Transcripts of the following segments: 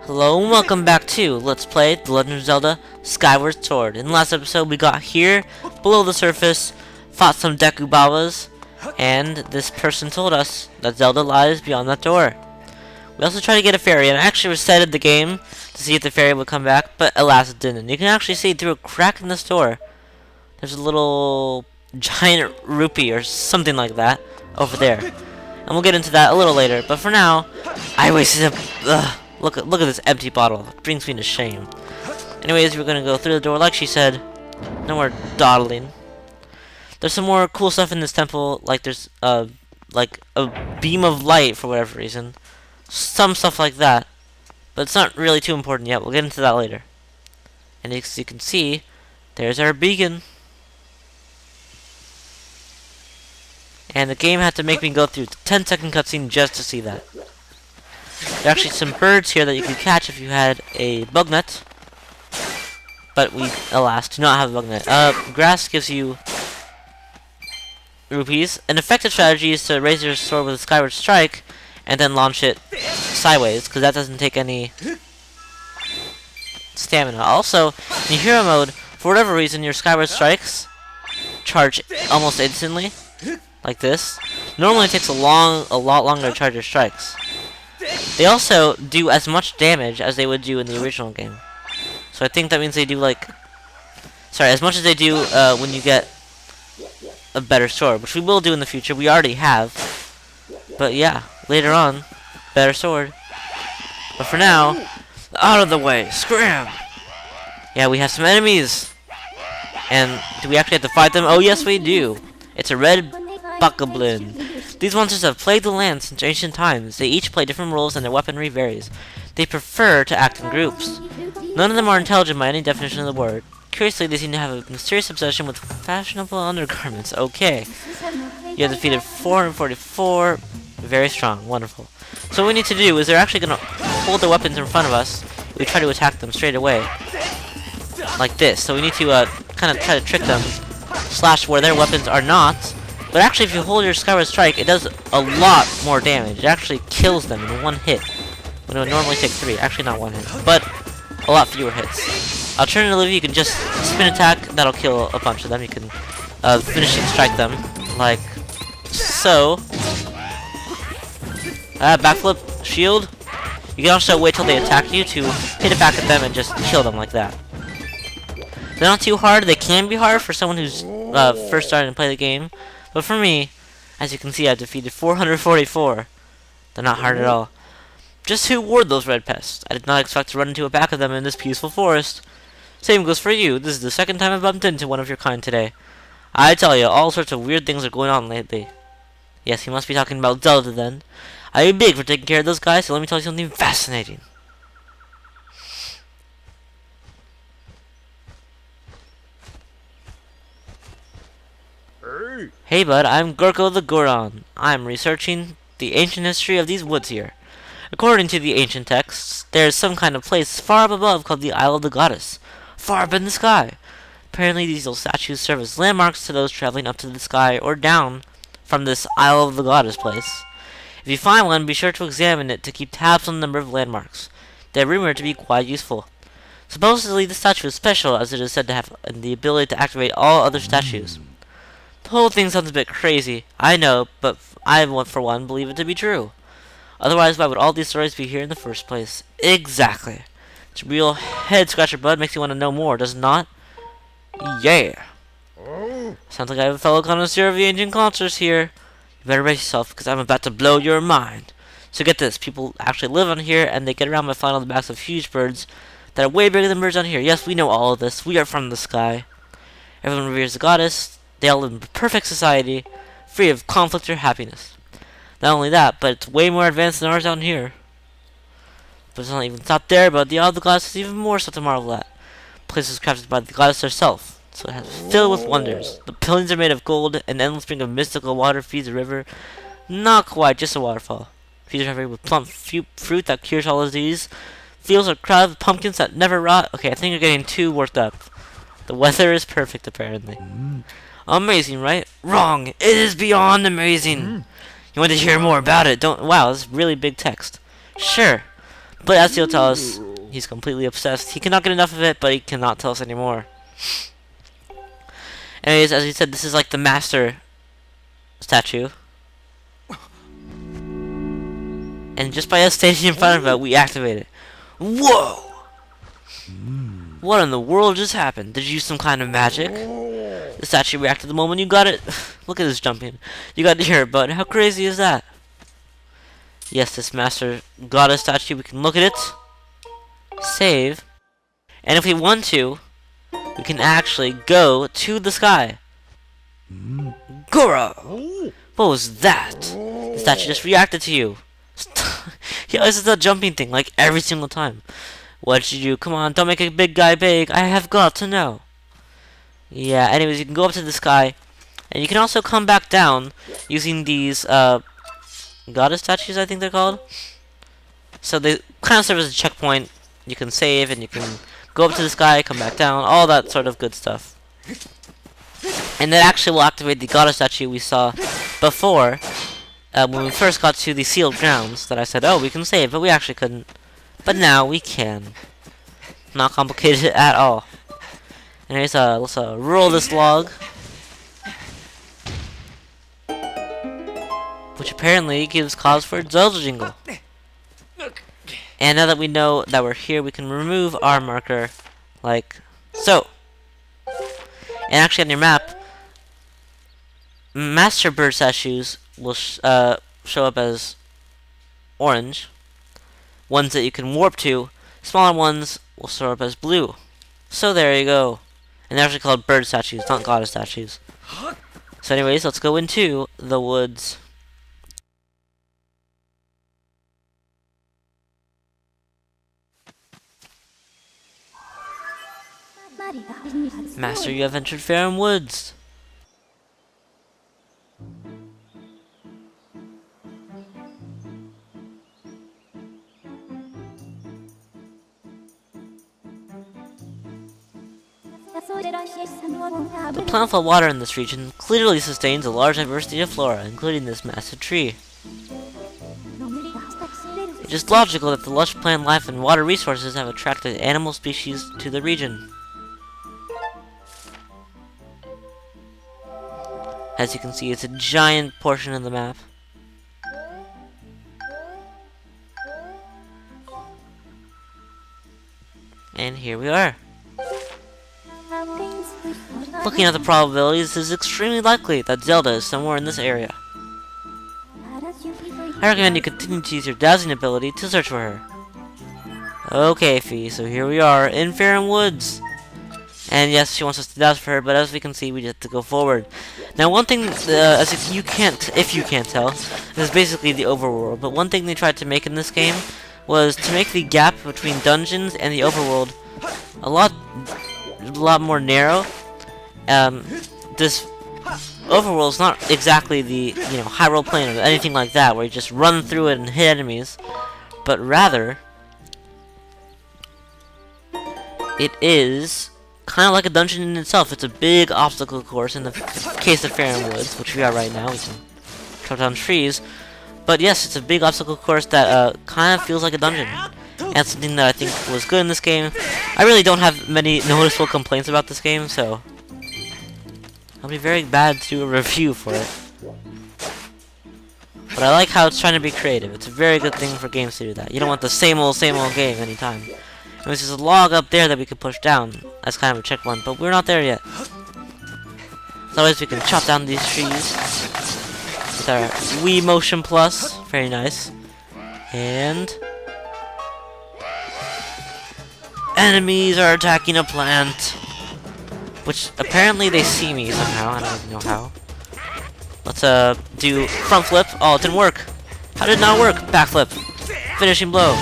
Hello and welcome back to Let's Play The Legend of Zelda Skyward Sword. In the last episode we got here, below the surface, fought some Deku Babas, and this person told us that Zelda lies beyond that door. We also tried to get a fairy, and I actually resetted the game to see if the fairy would come back, but alas it didn't. You can actually see through a crack in this door, there's a little giant rupee or something like that over there. And we'll get into that a little later, but for now, I wasted a... Look at this empty bottle. It brings me to shame. Anyways, we're gonna go through the door like she said. No more dawdling. There's some more cool stuff in this temple, like there's like a beam of light for whatever reason. Some stuff like that. But it's not really too important yet. We'll get into that later. And as you can see, there's our beacon. And the game had to make me go through the 10-second cutscene just to see that. There are actually some birds here that you could catch if you had a bug net. But we, alas, do not have a bug net. Grass gives you rupees. An effective strategy is to raise your sword with a Skyward Strike and then launch it sideways, because that doesn't take any stamina. Also, in hero mode, for whatever reason, your Skyward Strikes charge almost instantly, like this. Normally it takes a lot longer to charge your strikes. They also do as much damage as they would do in the original game. So I think that means they do like... Sorry, as much as they do when you get a better sword, which we will do in the future. We already have. But yeah, later on, better sword. But for now, out of the way, scram! Yeah, we have some enemies. And do we actually have to fight them? Oh yes, we do. It's a red Bokoblin. These monsters have plagued the land since ancient times. They each play different roles and their weaponry varies. They prefer to act in groups. None of them are intelligent by any definition of the word. Curiously, they seem to have a mysterious obsession with fashionable undergarments. Okay. You have defeated 444. Very strong. Wonderful. So what we need to do is they're actually going to hold their weapons in front of us. We try to attack them straight away. Like this. So we need to kind of try to trick them. Slash where their weapons are not. But actually, if you hold your Skyward Strike, it does a lot more damage. It actually kills them in one hit. When it would normally take 3. Actually, not 1 hit. But a lot fewer hits. Alternatively, you can just spin attack. That'll kill a bunch of them. You can finishing strike them. Like so. Backflip. Shield. You can also wait till they attack you to hit it back at them and just kill them like that. They're not too hard. They can be hard for someone who's first starting to play the game. But for me, as you can see, I defeated 444. They're not hard at all. Just who ward those red pests? I did not expect to run into a pack of them in this peaceful forest. Same goes for you. This is the second time I've bumped into one of your kind today. I tell you, all sorts of weird things are going on lately. Yes, you must be talking about Zelda then. I am big for taking care of those guys, so let me tell you something fascinating. Hey bud, I'm Gorko the Goron. I'm researching the ancient history of these woods here. According to the ancient texts, there is some kind of place far up above called the Isle of the Goddess, far up in the sky. Apparently these little statues serve as landmarks to those traveling up to the sky or down from this Isle of the Goddess place. If you find one, be sure to examine it to keep tabs on the number of landmarks. They are rumored to be quite useful. Supposedly the statue is special, as it is said to have the ability to activate all other statues. The whole thing sounds a bit crazy, I know, but I, for one, believe it to be true. Otherwise, why would all these stories be here in the first place? Exactly. It's a real head-scratcher, bud. Makes you want to know more, does it not? Yeah. Sounds like I have a fellow connoisseur of the ancient cultures here. You better brace yourself, because I'm about to blow your mind. So get this, people actually live on here, and they get around by flying on the backs of huge birds that are way bigger than birds on here. Yes, we know all of this. We are from the sky. Everyone reveres the goddess. They all live in perfect society, free of conflict or happiness. Not only that, but it's way more advanced than ours down here. But it's not even stopped there, but the Isle of the Goddess is even more stuff to marvel at. The place was crafted by the goddess herself, so it has filled with wonders. The pillars are made of gold, and an endless spring of mystical water feeds the river. Not quite, just a waterfall. Fields are covered with plump fruit that cures all disease. Fields are crowded with pumpkins that never rot. Okay, I think you're getting too worked up. The weather is perfect, apparently. Amazing, right? Wrong. It is beyond amazing. You want to hear more about it? Don't. Wow, this is really big text. Sure, But as he'll tell us, he's completely obsessed. He cannot get enough of it, but he cannot tell us anymore. Anyways, as he said, this is like the master statue. And just by us standing in front of it, we activate it. Whoa! What in the world just happened? Did you use some kind of magic? The statue reacted the moment you got it. Look at this jumping. You got to hear it, bud. How crazy is that? Yes, this master goddess statue, we can look at it. Save. And if we want to, we can actually go to the sky. Gordo! What was that? The statue just reacted to you. Yeah, this is the jumping thing, like every single time. What did you do? Come on, don't make a big guy big. I have got to know. Yeah, anyways, you can go up to the sky. And you can also come back down using these, goddess statues, I think they're called. So they kind of serve as a checkpoint. You can save, and you can go up to the sky, come back down, all that sort of good stuff. And that actually will activate the goddess statue we saw before, when we first got to the sealed grounds, that I said, oh, we can save, but we actually couldn't. But now we can. Not complicated at all. Anyways, let's roll this log. Which apparently gives cause for Zelda jingle. And now that we know that we're here, we can remove our marker, like so. And actually on your map, Master Bird statues will show up as orange. Ones that you can warp to, smaller ones will show up as blue. So there you go. And they're actually called bird statues, not goddess statues. So anyways, let's go into the woods. Master, you have entered Faron Woods. The plentiful water in this region clearly sustains a large diversity of flora, including this massive tree. It is logical that the lush plant life and water resources have attracted animal species to the region. As you can see, it's a giant portion of the map. And here we are. Looking at the probabilities, it is extremely likely that Zelda is somewhere in this area. I recommend you continue to use your dowsing ability to search for her. Okay, Fee, so here we are in Faron Woods. And yes, she wants us to douse for her, but as we can see, we have to go forward. Now, one thing, as if you can't tell, this is basically the overworld. But one thing they tried to make in this game was to make the gap between dungeons and the overworld a lot more narrow. This overworld is not exactly the Hyrule plane or anything like that, where you just run through it and hit enemies, but rather it is kind of like a dungeon in itself. It's a big obstacle course in the case of Faron Woods, which we are right now. We can chop down trees, but yes, it's a big obstacle course that kind of feels like a dungeon. And that's something that I think was good in this game. I really don't have many noticeable complaints about this game, so I'll be very bad to do a review for it. But I like how it's trying to be creative. It's a very good thing for games to do that. You don't want the same old game anytime. And there's just a log up there that we could push down. That's kind of a checkpoint, but we're not there yet. So always we can chop down these trees with our Wii Motion Plus. Very nice. And enemies are attacking a plant. Which, apparently they see me somehow, I don't even know how. Let's, do front flip. Oh, it didn't work. How did it not work? Backflip. Finishing blow.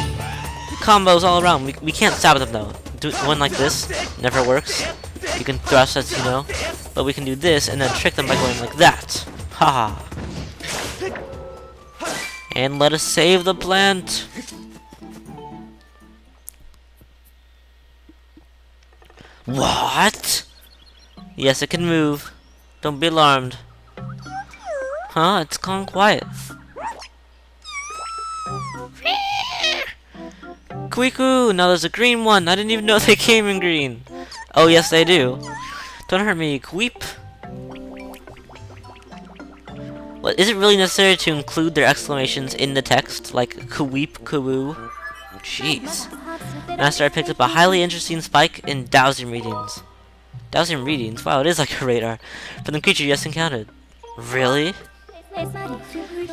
Combos all around. We can't stab them, though. Do one like this. Never works. You can thrust, as you know. But we can do this, and then trick them by going like that. Haha. And let us save the plant. What? Yes, it can move. Don't be alarmed. Huh? It's gone quiet. Kikwis! Now there's a green one! I didn't even know they came in green! Oh, yes, they do. Don't hurt me, Queep. What, is it really necessary to include their exclamations in the text? Like, Kweep, Kawoo? Jeez. Master, I picked up a highly interesting spike in dowsing readings. Dowsing readings? Wow, it is like a radar. From the creature you just encountered. Really?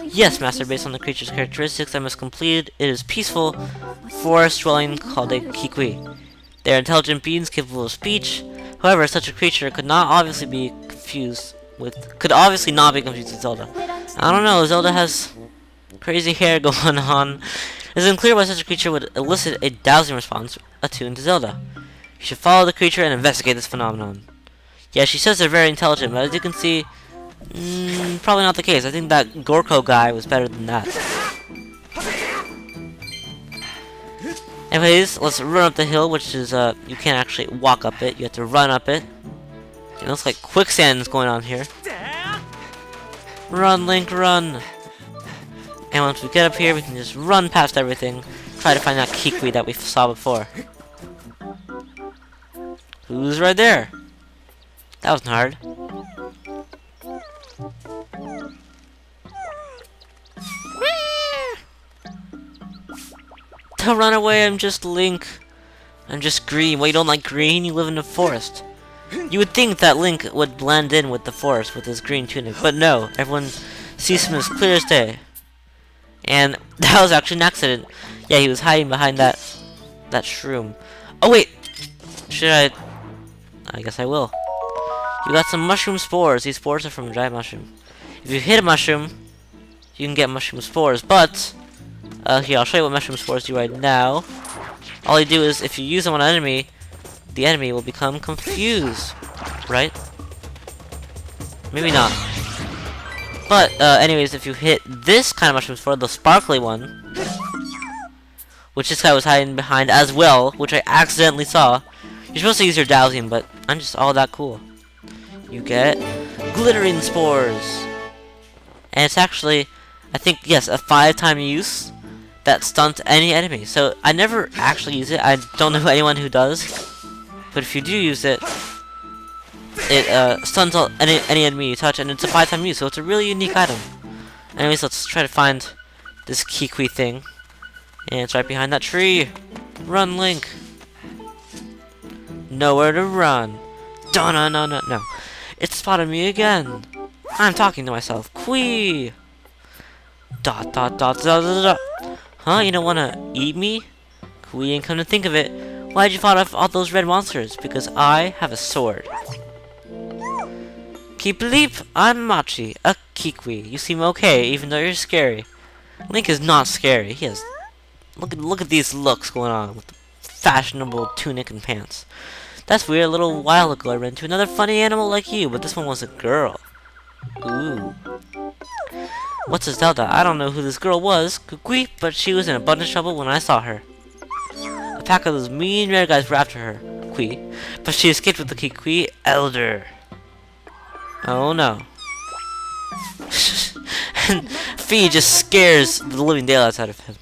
Yes, Master, based on the creature's characteristics I must complete, it is peaceful, forest-dwelling called a Kikwis. They are intelligent beings capable of speech. However, such a creature could obviously not be confused with Zelda. I don't know, Zelda has crazy hair going on. It is unclear why such a creature would elicit a dowsing response attuned to Zelda. You should follow the creature and investigate this phenomenon. Yeah, she says they're very intelligent, but as you can see, probably not the case. I think that Gorko guy was better than that. Anyways, let's run up the hill, which is, you can't actually walk up it. You have to run up it. It looks like quicksand is going on here. Run, Link, run! And once we get up here, we can just run past everything. Try to find that Kikwis that we saw before. Who's right there? That wasn't hard. Don't run away, I'm just Link. I'm just green. Well, you don't like green? You live in the forest. You would think that Link would blend in with the forest with his green tunic, but no. Everyone sees him as clear as day. And that was actually an accident. Yeah, he was hiding behind that shroom. Oh wait! Should I guess I will. You got some mushroom spores. These spores are from a giant mushroom. If you hit a mushroom, you can get mushroom spores, but here, I'll show you what mushroom spores do right now. All you do is, if you use them on an enemy, the enemy will become confused, right? Maybe not. But, anyways, if you hit this kind of mushroom spore, the sparkly one, which this guy was hiding behind as well, which I accidentally saw, you're supposed to use your dowsing, but I'm just all that cool. You get glittering spores. And it's actually, I think, yes, a 5-time use that stunts any enemy. So I never actually use it. I don't know anyone who does. But if you do use it, it stuns any enemy you touch, and it's a 5-time use, so it's a really unique item. Anyways, let's try to find this Kikwis thing. And it's right behind that tree. Run, Link. Nowhere to run. No. It spotted me again. I'm talking to myself. Quee. Dot. Huh? You don't wanna eat me? Quee, ain't come to think of it. Why'd you fight off all those red monsters? Because I have a sword. Keep leap. I'm Machi, a Kikwis. You seem okay, even though you're scary. Link is not scary. He has. Look at these looks going on with the fashionable tunic and pants. That's weird. A little while ago, I ran into another funny animal like you, but this one was a girl. Ooh. What's a Zelda? I don't know who this girl was, Kikwis, but she was in a bunch of trouble when I saw her. A pack of those mean red guys were after her, Kikwis, but she escaped with the Kikwis Elder. Oh no. And Fee just scares the living daylights out of him.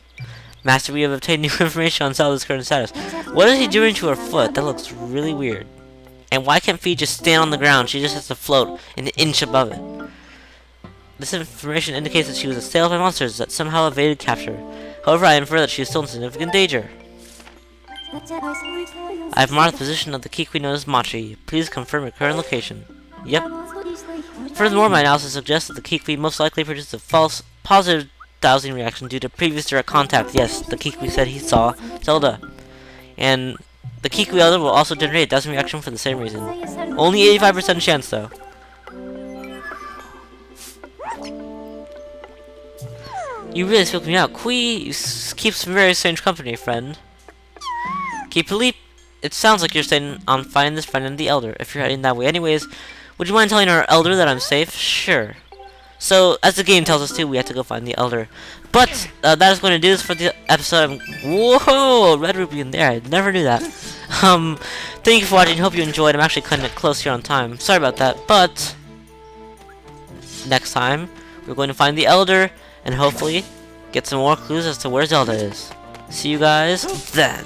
Master, we have obtained new information on Zelda's current status. What is he doing to her foot? That looks really weird. And why can't Fee just stand on the ground? She just has to float an inch above it. This information indicates that she was assailed by monsters that somehow evaded capture. However, I infer that she is still in significant danger. I have marked the position of the Kikwis known as Machi. Please confirm your current location. Yep. Furthermore, my analysis suggests that the Kikwis most likely produced a false positive dowsing reaction due to previous direct contact. Yes, the Kikwis said he saw Zelda. And the Kikwis Elder will also generate a dowsing reaction for the same reason. Only 85% chance though. You really spoke me out. Quee, you keep some very strange company, friend. Keep a leap. It sounds like you're staying on finding this friend and the Elder, if you're heading that way. Anyways, would you mind telling our Elder that I'm safe? Sure. So, as the game tells us to, we have to go find the Elder. But, that is going to do this for the episode. Whoa! Red Ruby in there. I never knew that. Thank you for watching. Hope you enjoyed. I'm actually cutting it close here on time. Sorry about that. But, next time, we're going to find the Elder and hopefully get some more clues as to where Zelda is. See you guys then.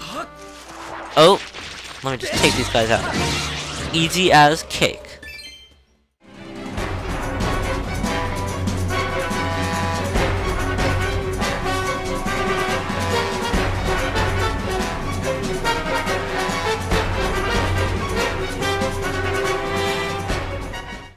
Oh, let me just take these guys out. Easy as cake.